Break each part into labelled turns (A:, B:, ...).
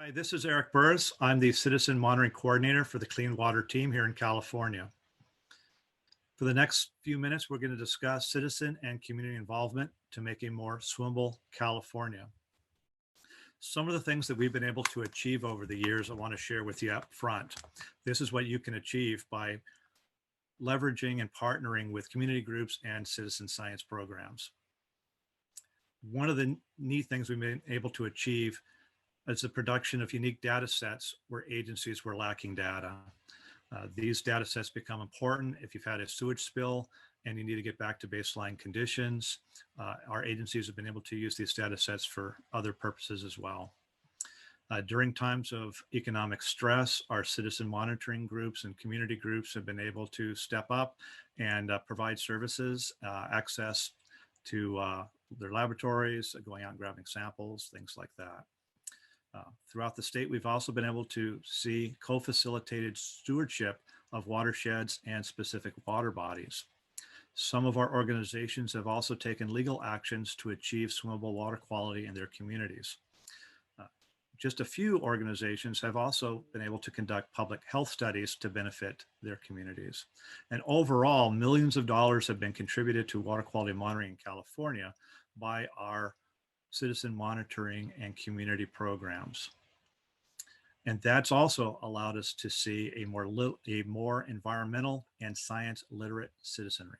A: Hi, this is Erick Burres. I'm the Citizen Monitoring Coordinator for the Clean Water team here in California. For the next few minutes, we're going to discuss citizen and community involvement to make a more swimmable California. Some of the things that we've been able to achieve over the years, I want to share with you up front. This is what you can achieve by leveraging and partnering with community groups and citizen science programs. One of the neat things we've been able to achieve is the production of unique data sets where agencies were lacking data. These data sets become important if you've had a sewage spill and you need to get back to baseline conditions. Our agencies have been able to use these data sets for other purposes as well. During times of economic stress, our citizen monitoring groups and community groups have been able to step up and provide services, access to their laboratories, going out and grabbing samples, things like that. Throughout the state, we've also been able to see co-facilitated stewardship of watersheds and specific water bodies. Some of our organizations have also taken legal actions to achieve swimmable water quality in their communities. Just a few organizations have also been able to conduct public health studies to benefit their communities. And overall, millions of dollars have been contributed to water quality monitoring in California by our citizen monitoring and community programs. And that's also allowed us to see a more environmental and science literate citizenry.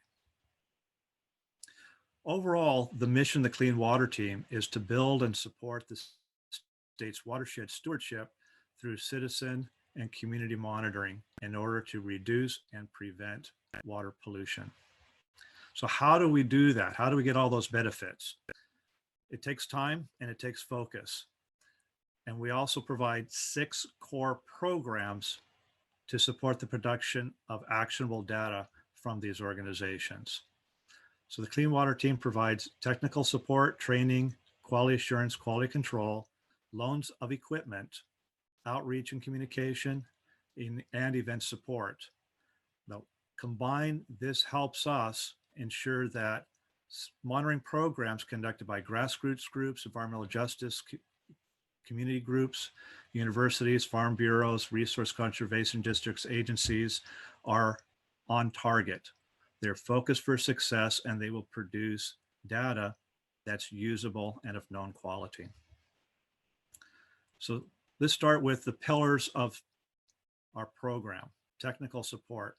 A: Overall, the mission of the Clean Water Team is to build and support the state's watershed stewardship through citizen and community monitoring in order to reduce and prevent water pollution. So how do we do that? How do we get all those benefits? It takes time and it takes focus. And we also provide 6 core programs to support the production of actionable data from these organizations. So the Clean Water Team provides technical support, training, quality assurance, quality control, loans of equipment, outreach and communication, and event support. Now, combined, this helps us ensure that monitoring programs conducted by grassroots groups, environmental justice community groups, universities, farm bureaus, resource conservation districts, agencies are on target. They're focused for success and they will produce data that's usable and of known quality. So let's start with the pillars of our program: technical support.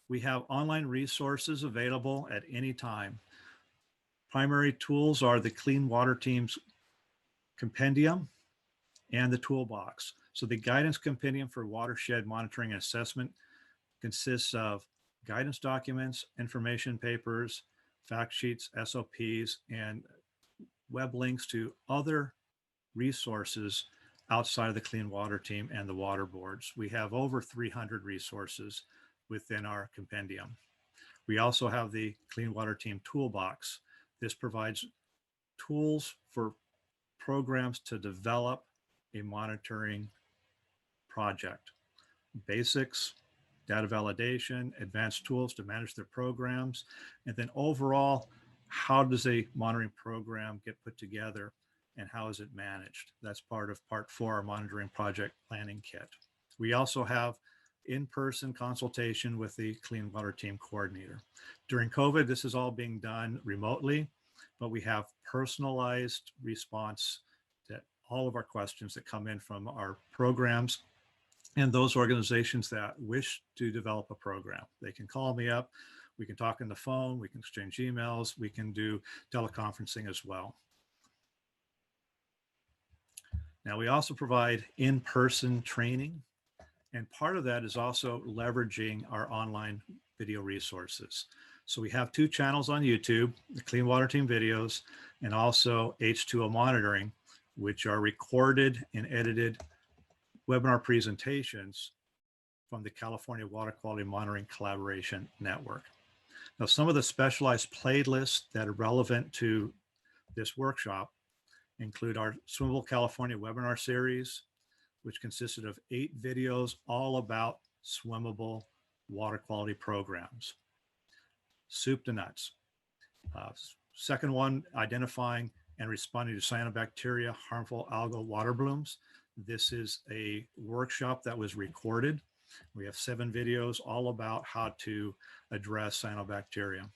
A: We have online resources available at any time. Primary tools are the Clean Water Team's compendium and the toolbox. So the guidance compendium for watershed monitoring and assessment consists of guidance documents, information papers, fact sheets, SOPs, and web links to other resources outside of the Clean Water Team and the water boards. We have over 300 resources within our compendium. We also have the Clean Water Team toolbox. This provides tools for programs to develop a monitoring project. Basics, data validation, advanced tools to manage their programs, and then overall, how does a monitoring program get put together and how is it managed? That's part of part 4, our monitoring project planning kit. We also have in-person consultation with the Clean Water Team coordinator. During COVID, this is all being done remotely, but we have personalized response to all of our questions that come in from our programs and those organizations that wish to develop a program. They can call me up, we can talk on the phone, we can exchange emails, we can do teleconferencing as well. Now, we also provide in-person training, and part of that is also leveraging our online video resources. So we have 2 channels on YouTube, the Clean Water Team videos, and also H2O monitoring, which are recorded and edited webinar presentations from the California Water Quality Monitoring Collaboration Network. Now, some of the specialized playlists that are relevant to this workshop include our Swimmable California webinar series, which consisted of 8 videos all about swimmable water quality programs. Soup to nuts. Second one, identifying and responding to cyanobacteria, harmful algal water blooms. This is a workshop that was recorded. We have 7 videos all about how to address cyanobacteria.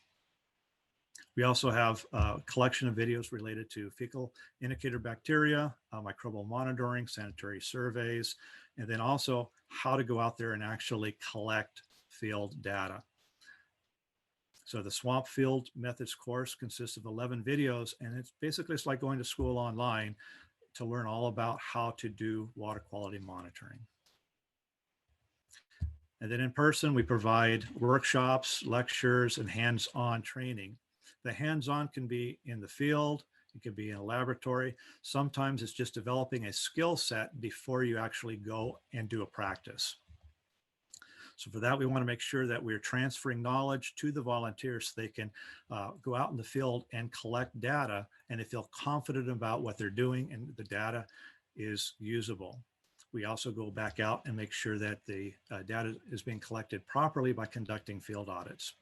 A: We also have a collection of videos related to fecal indicator bacteria, microbial monitoring, sanitary surveys, and then also how to go out there and actually collect field data. So the Swamp Field Methods course consists of 11 videos, and it's like going to school online to learn all about how to do water quality monitoring. And then in person, we provide workshops, lectures, and hands-on training. The hands-on can be in the field, it can be in a laboratory. Sometimes it's just developing a skill set before you actually go and do a practice. So for that, we want to make sure that we're transferring knowledge to the volunteers so they can go out in the field and collect data, and they feel confident about what they're doing and the data is usable. We also go back out and make sure that the data is being collected properly by conducting field audits.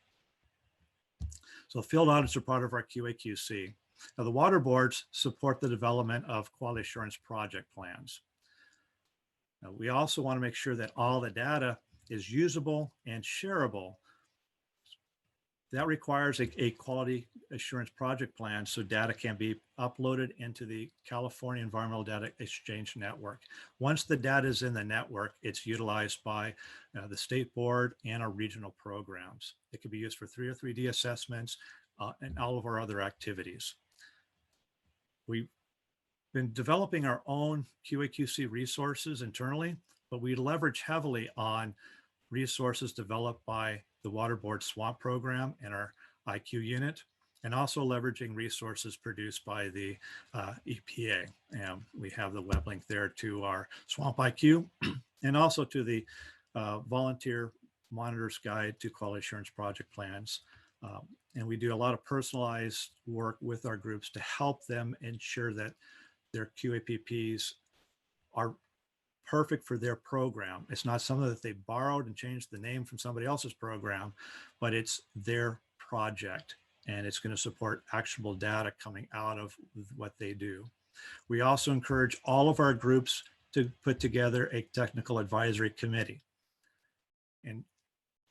A: So field audits are part of our QAQC. Now the water boards support the development of quality assurance project plans. Now, we also want to make sure that all the data is usable and shareable. That requires a quality assurance project plan so data can be uploaded into the California Environmental Data Exchange Network. Once the data is in the network, it's utilized by the state board and our regional programs. It can be used for 303D assessments and all of our other activities. We've been developing our own QAQC resources internally, but we leverage heavily on resources developed by the Water Board SWAMP program and our IQ unit, and also leveraging resources produced by the EPA. And we have the web link there to our SWAMP IQ and also to the Volunteer Monitor's Guide to Quality Assurance Project Plans. And we do a lot of personalized work with our groups to help them ensure that their QAPPs are perfect for their program. It's not something that they borrowed and changed the name from somebody else's program, but it's their project, and it's going to support actionable data coming out of what they do. We also encourage all of our groups to put together a technical advisory committee. And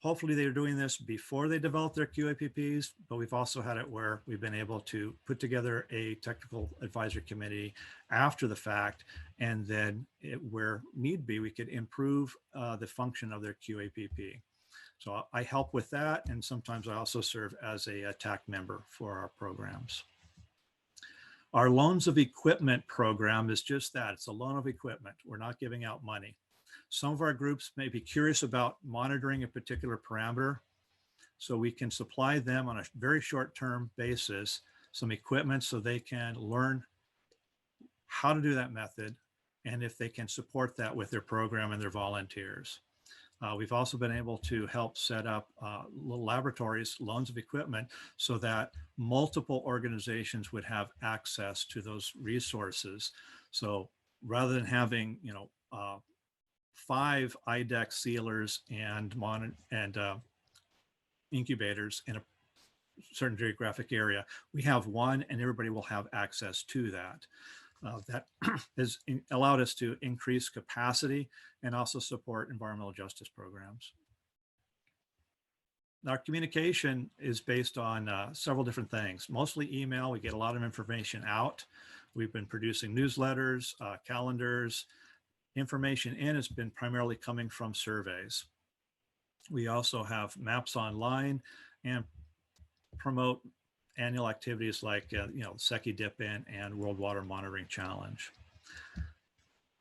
A: hopefully they're doing this before they develop their QAPPs, but we've also had it where we've been able to put together a technical advisory committee after the fact, and then where need be, we could improve the function of their QAPP. So I help with that, and sometimes I also serve as a TAC member for our programs. Our loans of equipment program is just that. It's a loan of equipment. We're not giving out money. Some of our groups may be curious about monitoring a particular parameter, so we can supply them on a very short-term basis some equipment so they can learn how to do that method, and if they can support that with their program and their volunteers. We've also been able to help set up little laboratories, loans of equipment, so that multiple organizations would have access to those resources. So rather than having, 5 IDEX sealers and incubators in a certain geographic area, we have one, and everybody will have access to that. That has allowed us to increase capacity and also support environmental justice programs. Our communication is based on several different things, mostly email. We get a lot of information out. We've been producing newsletters, calendars. Information in has been primarily coming from surveys. We also have maps online and promote annual activities like, Secchi Dip-In and World Water Monitoring Challenge.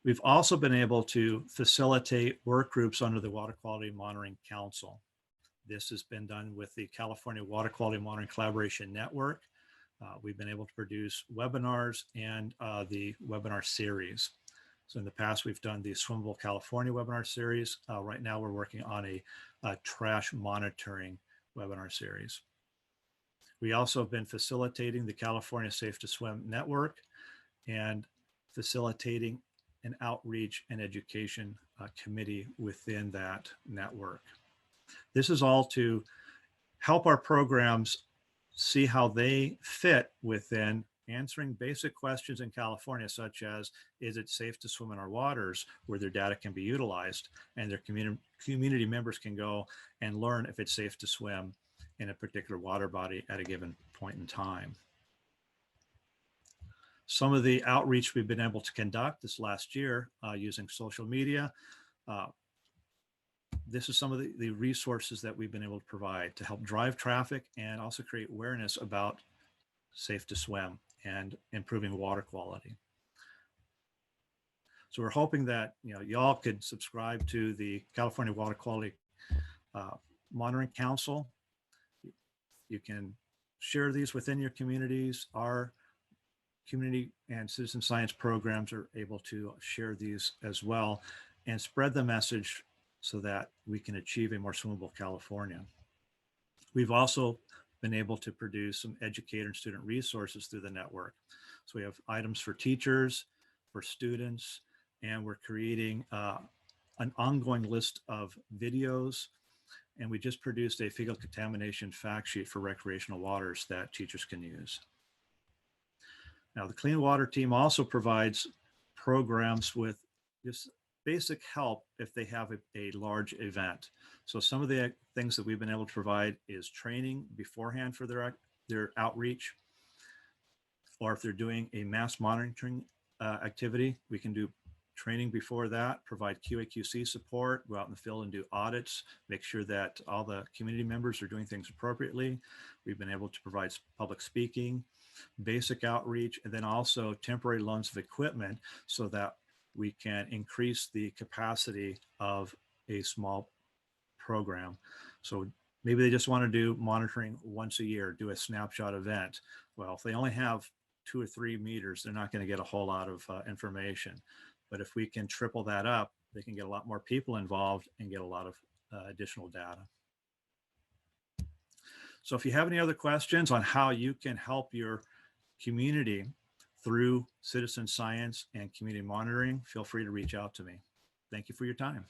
A: We've also been able to facilitate work groups under the Water Quality Monitoring Council. This has been done with the California Water Quality Monitoring Collaboration Network. We've been able to produce webinars and the webinar series. So in the past, we've done the Swimmable California webinar series. Right now, we're working on a trash monitoring webinar series. We also have been facilitating the California Safe to Swim Network and facilitating an outreach and education committee within that network. This is all to help our programs see how they fit within answering basic questions in California, such as, is it safe to swim in our waters, where their data can be utilized and their community members can go and learn if it's safe to swim in a particular water body at a given point in time. Some of the outreach we've been able to conduct this last year using social media. This is some of the resources that we've been able to provide to help drive traffic and also create awareness about safe to swim and improving water quality. So we're hoping that y'all could subscribe to the California Water Quality Monitoring Council. You can share these within your communities. Our community and citizen science programs are able to share these as well and spread the message so that we can achieve a more swimmable California. We've also been able to produce some educator and student resources through the network. So we have items for teachers, for students, and we're creating an ongoing list of videos. And we just produced a fecal contamination fact sheet for recreational waters that teachers can use. Now, the Clean Water team also provides programs with just basic help if they have a large event. So some of the things that we've been able to provide is training beforehand for their outreach, or if they're doing a mass monitoring activity, we can do training before that, provide QAQC support, go out in the field and do audits, make sure that all the community members are doing things appropriately. We've been able to provide public speaking, basic outreach, and then also temporary loans of equipment so that we can increase the capacity of a small program. So maybe they just want to do monitoring once a year, do a snapshot event. Well, if they only have 2 or 3 meters, they're not going to get a whole lot of information. But if we can triple that up, they can get a lot more people involved and get a lot of additional data. So if you have any other questions on how you can help your community through citizen science and community monitoring, feel free to reach out to me. Thank you for your time.